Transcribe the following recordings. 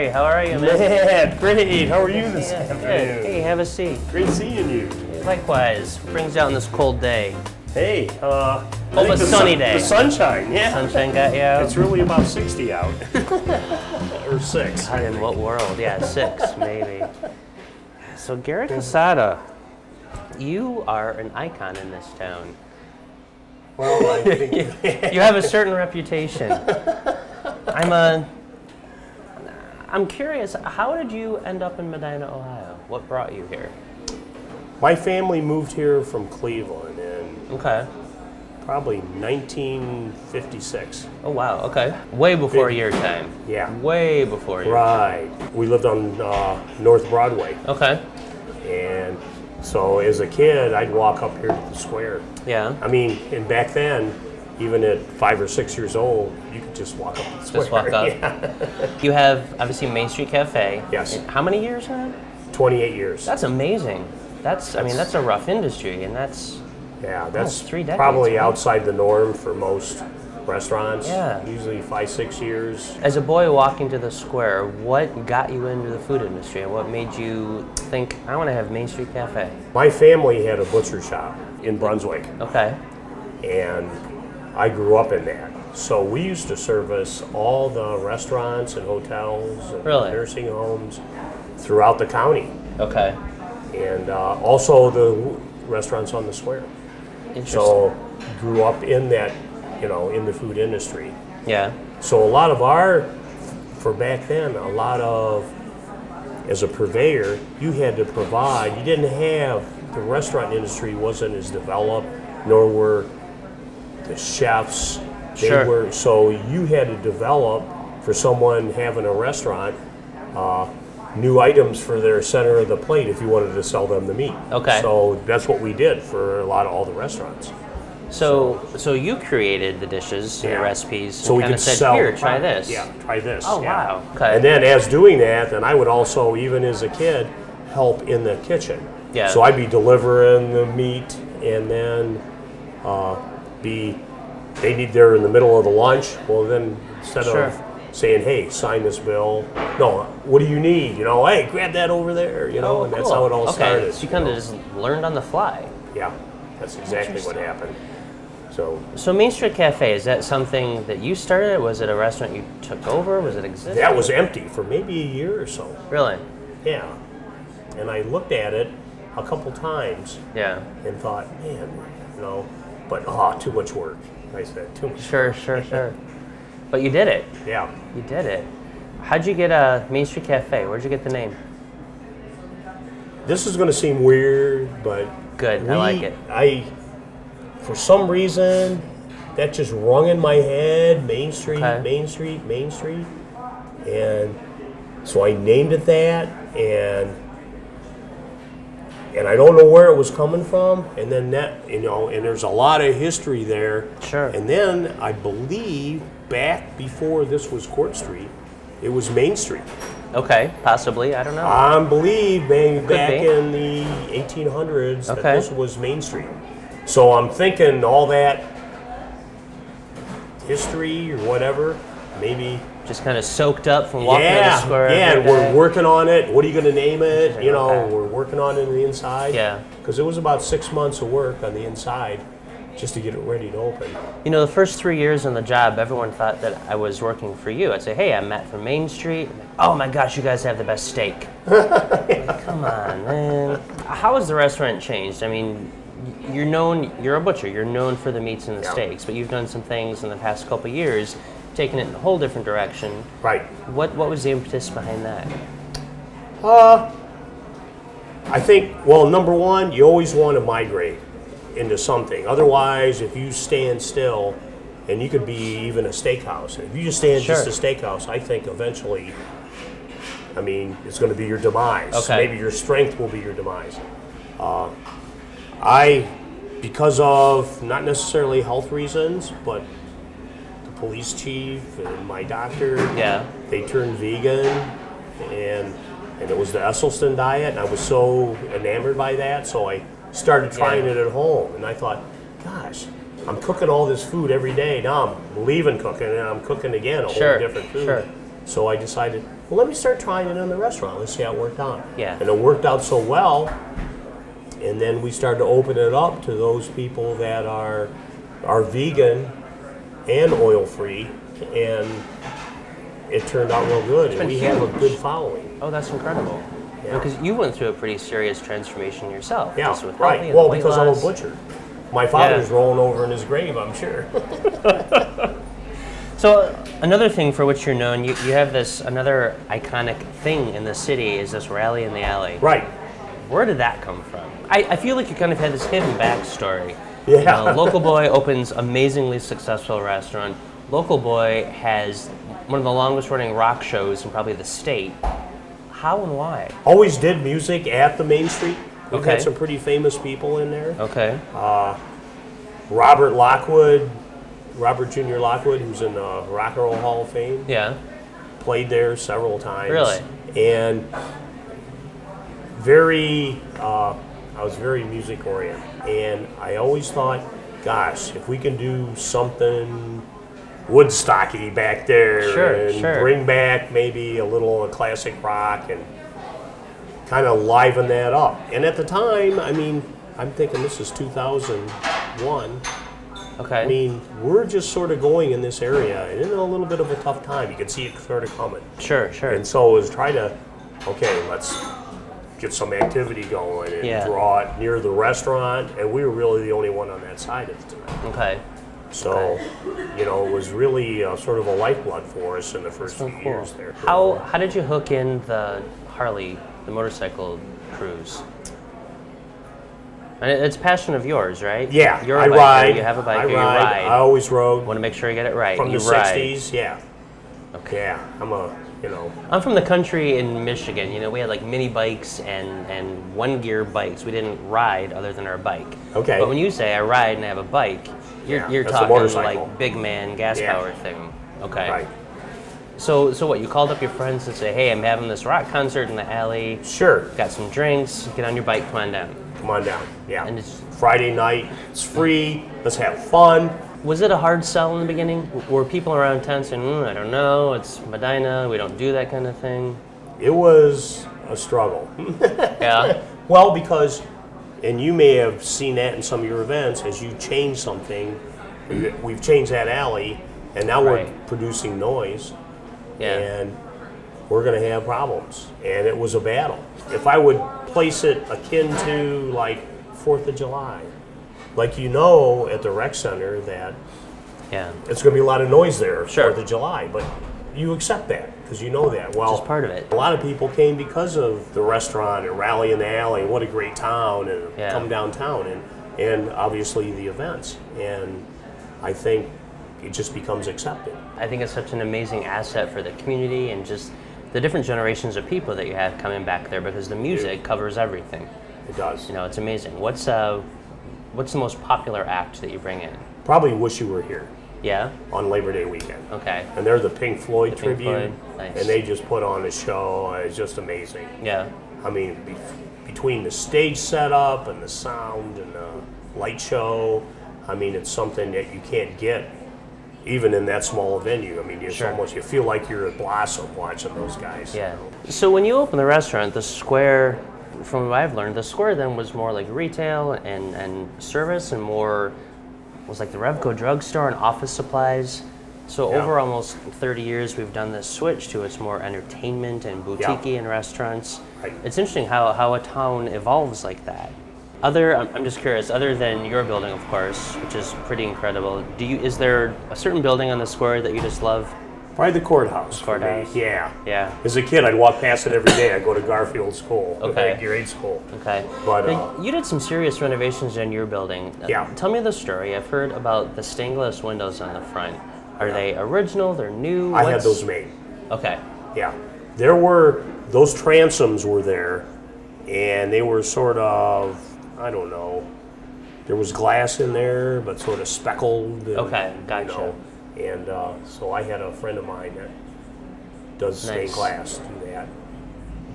Gary. How are you, man? Man, great. How are you this afternoon? Hey, have a seat. Great seeing you. Likewise. Brings you out on this cold day. Hey, a sunny day. The sunshine, yeah. Sunshine got you out? It's really about 60 out. Or 6. God, in what world? Yeah, 6 maybe. So Gary Quesada, you are an icon in this town. Well, I think You have a certain reputation. I'm curious, how did you end up in Medina, Ohio? What brought you here? my family moved here from Cleveland in Okay. probably 1956. Oh, wow, okay. Way before your time. Yeah. Way before your time. Right. We lived on North Broadway. Okay. And so as a kid, I'd walk up here to the square. Yeah. I mean, and back then, even at 5 or 6 years old, you could just walk up the square. Just walk up. Yeah. You have, obviously, Main Street Café. Yes. And how many years now? 28 years. That's amazing. That's a rough industry, and that's Yeah, that's almost 3 decades. probably right? outside the norm for most restaurants. Yeah. Usually 5, 6 years. As a boy walking to the square, what got you into the food industry, and what made you think, I want to have Main Street Café? My family had a butcher shop in Brunswick, Okay. and I grew up in that. So we used to service all the restaurants and hotels and Really? nursing homes throughout the county, Okay. and also the restaurants on the square. Interesting. So grew up in that, in the food industry. Yeah. So a lot of for back then, as a purveyor, you had to provide, you didn't have, the restaurant industry wasn't as developed, nor were the chefs. Sure. So you had to develop, for someone having a restaurant, new items for their center of the plate if you wanted to sell them the meat. Okay. So that's what we did for all the restaurants. So you created the dishes, Yeah. the recipes, So and we kind could of said, sell. here, try this. Yeah, try this. Oh, yeah. wow. Okay. And then as doing that, then I would also, even as a kid, help in the kitchen. Yeah. So I'd be delivering the meat, and then they're in the middle of the lunch. Well, then instead Sure. of saying, hey, sign this bill, no, what do you need? Hey, grab that over there, Oh, and that's cool. how it all okay. started. So you kind of just learned on the fly. Yeah, that's exactly what happened. So Main Street Café, is that something that you started? Was it a restaurant you took over? Was it existing? That was empty for maybe a year or so. Really? Yeah. And I looked at it a couple times Yeah. and thought, man, but too much work. I said, too much. Sure. But you did it. Yeah. You did it. How'd you get Main Street Café? Where'd you get the name? This is going to seem weird, but Good, I like it. For some reason, that just rung in my head, Main Street, Okay. Main Street, Main Street. And so I named it that, and I don't know where it was coming from, and then that, and there's a lot of history there. Sure. And then I believe back before this was Court Street, it was Main Street. Okay, possibly. I don't know. I believe maybe back be. in the 1800s that Okay. this was Main Street. So I'm thinking all that history or whatever, maybe. Just kind of soaked up from walking to the Yeah, square. yeah, every and we're day. working on it. What are you going to name it? Okay. We're working on it on the inside. Yeah. Because it was about 6 months of work on the inside just to get it ready to open. The first 3 years on the job, everyone thought that I was working for you. I'd say, hey, I'm Matt from Main Street. I'm like, oh my gosh, you guys have the best steak. Like, come on, man. How has the restaurant changed? I mean, you're a butcher, you're known for the meats and the Yeah. steaks, but you've done some things in the past couple of years, taken it in a whole different direction. Right. What was the impetus behind that? I think, well, number one, you always want to migrate into something. Otherwise, if you stand still, and you could be even a steakhouse. If you just stand Sure. just a steakhouse, I think eventually, it's going to be your demise. Okay. Maybe your strength will be your demise. Because of not necessarily health reasons, but the police chief and my doctor, Yeah. they turned vegan, and it was the Esselstyn diet, and I was so enamored by that, so I started trying it at home, and I thought, gosh, I'm cooking all this food every day. Now I'm leaving cooking, and I'm cooking again a whole different food. Sure. So I decided, well, let me start trying it in the restaurant. Let's see how it worked out. Yeah. And it worked out so well. And then we started to open it up to those people that are vegan and oil-free. And it turned out real good. And we have a good following. Oh, that's incredible. Yeah. Because you went through a pretty serious transformation yourself. Yeah, just with right. healthy and Well, weight because I'm a loss. butcher. My father's rolling over in his grave, I'm sure. So another thing for which you're known, you have another iconic thing in the city is this rally in the alley. Right. Where did that come from? I feel like you kind of had this hidden backstory. Yeah. You know, Local Boy opens amazingly successful restaurant. Local Boy has one of the longest running rock shows in probably the state. How and why? Always did music at the Main Street. We've Okay. had some pretty famous people in there. Okay. Robert Jr. Lockwood, who's in the Rock and Roll Hall of Fame, Yeah. played there several times. Really? And I was very music oriented. And I always thought, gosh, if we can do something Woodstocky back there and bring back maybe a little classic rock and kind of liven that up. And at the time, I mean, I'm thinking this is 2001. Okay. I mean, we're just sort of going in this area, and in a little bit of a tough time. You can see it sort of coming. Sure. And so it was try to, okay, let's get some activity going and draw it near the restaurant, and we were really the only one on that side at the time. Okay. So, you know, it was really sort of a lifeblood for us in the first few years there. How did you hook in the Harley, the motorcycle cruise? And it's a passion of yours, right? Yeah, You're I a biker, ride. you have a bike, I you ride. ride. I always rode. Want to make sure you get it right. From you the ride. 60s, yeah. Okay. Yeah, I'm from the country in Michigan. You know, we had like mini bikes and one gear bikes. We didn't ride other than our bike. Okay. But when you say I ride and I have a bike, you're that's a talking motorcycle. like big man gas power thing. Okay. Right. So what? You called up your friends and say, "Hey, I'm having this rock concert in the alley. Sure. Got some drinks. Get on your bike. Come on down." Come on down. Yeah. And it's, Friday night. It's free. Let's have fun. was it a hard sell in the beginning? Were people around town saying, I don't know, it's Medina, we don't do that kind of thing? It was a struggle. Yeah. Well, because, and you may have seen that in some of your events, as you change something, we've changed that alley, and now we're producing noise, and we're going to have problems. And it was a battle. If I would place it akin to like 4th of July, like at the rec center that it's going to be a lot of noise there, 4th of July, but you accept that because you know that. Well, just part of it. A lot of people came because of the restaurant and Rally in the Alley, what a great town, and come downtown, and obviously the events. And I think it just becomes accepted. I think it's such an amazing asset for the community and just the different generations of people that you have coming back there because the music covers everything. It does. You know, it's amazing. What's the most popular act that you bring in? Probably Wish You Were Here. Yeah? On Labor Day weekend. Okay. And they're the Pink Floyd tribute. Pink Floyd. Nice. And they just put on a show. It's just amazing. Yeah. I mean, between the stage setup and the sound and the light show, I mean, it's something that you can't get even in that small venue. I mean, you feel like you're at Blossom watching those guys. Yeah. So when you opened the restaurant, the square, from what I've learned, the square then was more like retail and service, and more was like the Revco drugstore and office supplies. So over almost 30 years, we've done this switch to it's more entertainment and boutique and restaurants. Right. It's interesting how a town evolves like that. I'm just curious, other than your building, of course, which is pretty incredible, is there a certain building on the square that you just love? Probably the courthouse. Courthouse. Yeah. As a kid, I'd walk past it every day. I'd go to Garfield School, grade school. Okay. But you did some serious renovations in your building. Tell me the story. I've heard about the stained glass windows on the front. Are they original? They're new? I had those made. Okay. Yeah. Those transoms were there, and they were sort of, I don't know, there was glass in there, but sort of speckled. And, okay, gotcha. And so I had a friend of mine that does stained glass do that.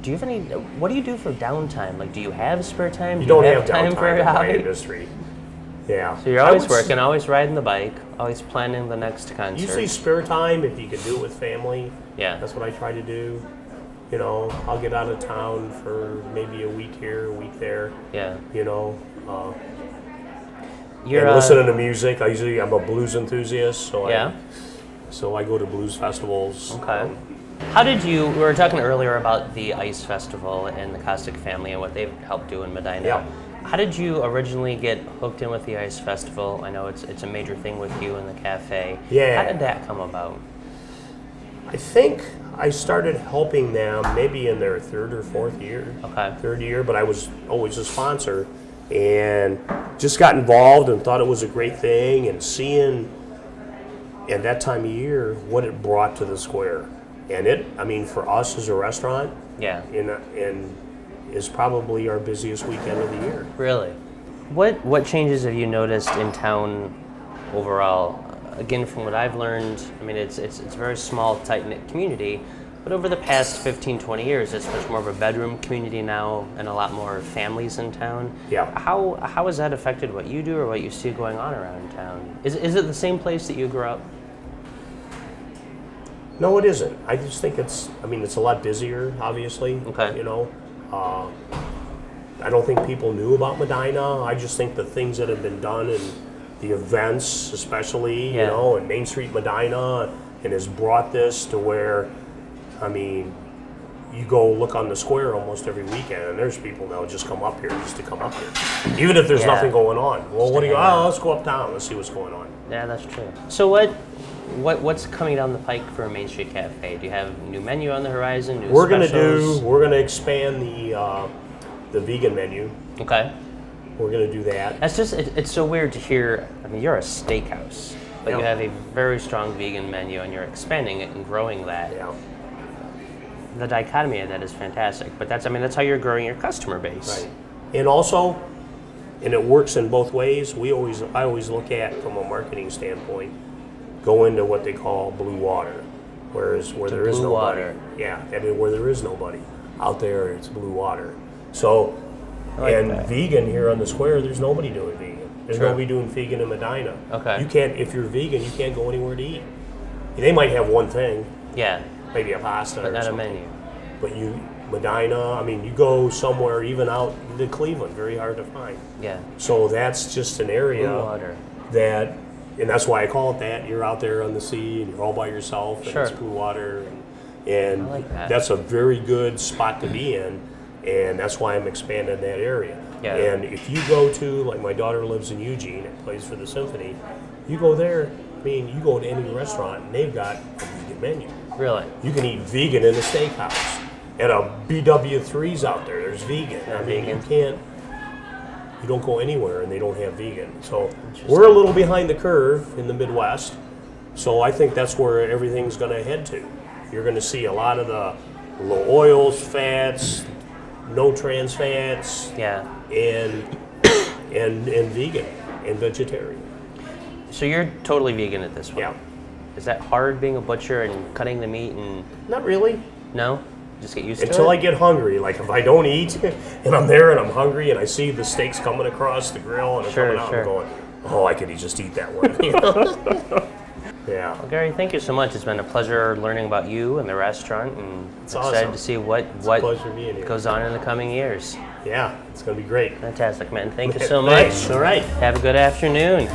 Do you have any? What do you do for downtime? Like, do you have spare time? You don't have time downtime for in your my hobby? industry. Yeah. So you're always working, always riding the bike, always planning the next concert. Usually spare time if you can do it with family. Yeah. That's what I try to do. You know, I'll get out of town for maybe a week here, a week there. Yeah. You know, You're and listening to music. I'm a blues enthusiast, so yeah. I go to blues festivals. Okay. How did you? We were talking earlier about the Ice Festival and the Caustic family and what they've helped do in Medina. Yeah. How did you originally get hooked in with the Ice Festival? I know it's a major thing with you in the cafe. Yeah. How did that come about? I think I started helping them maybe in their third or fourth year. Okay. Third year, but I was always a sponsor and just got involved and thought it was a great thing, and seeing at that time of year what it brought to the square. And I mean, for us as a restaurant, Yeah. and is probably our busiest weekend of the year. Really? What changes have you noticed in town overall? Again, from what I've learned, I mean, it's a very small, tight-knit community, but over the past 15, 20 years, it's much more of a bedroom community now and a lot more families in town. Yeah. How has that affected what you do or what you see going on around town? Is it the same place that you grew up? No, it isn't. I just think it's a lot busier, obviously. Okay. You know, I don't think people knew about Medina. I just think the things that have been done and the events, especially, Yeah. you know, and Main Street Medina, and has brought this to where, I mean, you go look on the square almost every weekend, and there's people now just come up here just to come up here, even if there's Yeah. nothing going on. Well, what do you? hang out. Oh, let's go uptown. Let's see what's going on. Yeah, that's true. So what's coming down the pike for Main Street Cafe? Do you have a new menu on the horizon? New We're specials? gonna expand the vegan menu. Okay. We're gonna do that. That's just, it's so weird to hear. I mean, you're a steakhouse, but you Yeah. have a very strong vegan menu and you're expanding it and growing that. Yeah. The dichotomy of that is fantastic, but that's how you're growing your customer base. Right. And also, and it works in both ways, I always look at, from a marketing standpoint, go into what they call blue water. Where there is blue nobody. water. Yeah, I mean, where there is nobody. Out there, it's blue water. So, I like and that. vegan here on the square, there's nobody doing vegan. There's Sure. nobody doing vegan in Medina. Okay. You can't, if you're vegan, you can't go anywhere to eat. They might have one thing, Yeah, maybe a pasta but or not a something. menu. But Medina, I mean, you go somewhere, even out to Cleveland, very hard to find. Yeah. So that's just an area Blue water. that, and that's why I call it that. You're out there on the sea and you're all by yourself, and Sure. it's blue water, and I like that. that's a very good spot to be in, and that's why I'm expanding that area. Yeah. And if you go to, like, my daughter lives in Eugene and plays for the symphony, you go there, I mean, you go to any restaurant and they've got a vegan menu. Really? You can eat vegan in a steakhouse. At a BW3's out there's vegan. Not I mean, vegan. you don't go anywhere and they don't have vegan. So we're a little behind the curve in the Midwest. So I think that's where everything's going to head to. You're going to see a lot of the low oils, fats, no trans fats, Yeah. and vegan and vegetarian. So you're totally vegan at this point? Yeah. Is that hard being a butcher and cutting the meat and Not really. no? Just get used to Until it? I get hungry. Like, if I don't eat and I'm there and I'm hungry and I see the steaks coming across the grill and they're Sure, coming out, sure. I'm going, oh, I could just eat that one. You know? Yeah. Well, Gary, thank you so much. It's been a pleasure learning about you and the restaurant, and It's excited awesome. to see what Pleasure being here. goes on in the coming years. Yeah, it's going to be great. Fantastic, man. Thank you so much. Thanks. All right. Have a good afternoon.